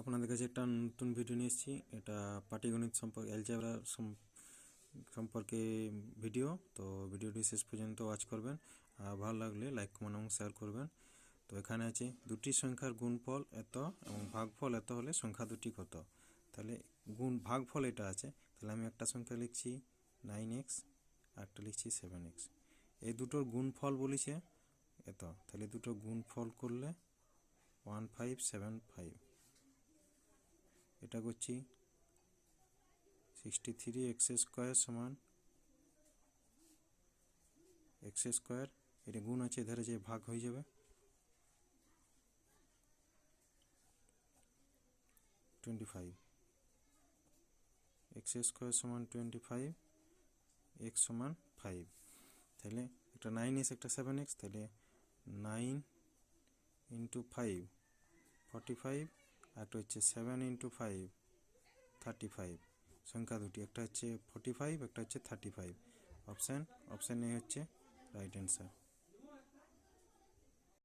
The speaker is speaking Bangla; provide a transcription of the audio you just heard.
আপনাদের কাছে একটা নতুন ভিডিও নিয়ে এসেছি। এটা পাটিগণিত সম্পর্কে অ্যালজেব্রা সম্পর্কে ভিডিও। তো ভিডিওটি শেষ পর্যন্ত ওয়াচ করবেন, আর ভালো লাগলে লাইক কমেন্ট এবং শেয়ার করবেন। তো এখানে আছে দুটি সংখ্যার গুণফল এত এবং ভাগফল এত হলে সংখ্যা দুটি কত। তাহলে ভাগফল এটা আছে, তাহলে আমি একটা সংখ্যা লিখছি 9x আর একটা লিখছি 7x। এই দুটোর গুণফল বলেছে এত, তাহলে দুটো গুণফল করলে 1575। এটা করছি 63x স্কোয়ার সমান x স্কোয়ার। এটা গুণ আছে, এধারে যে ভাগ হয়ে যাবে। 25 x স্কোয়ার সমান 25, x সমান 5। তাহলে একটা 9x একটা 7x, তাহলে 9 ইন্টু 5 45, আর একটা হচ্ছে 7 ইন্টু 5 35। সংখ্যা দুটি, একটা হচ্ছে 45, একটা হচ্ছে 35। অপশান এ হচ্ছে রাইট অ্যান্সার।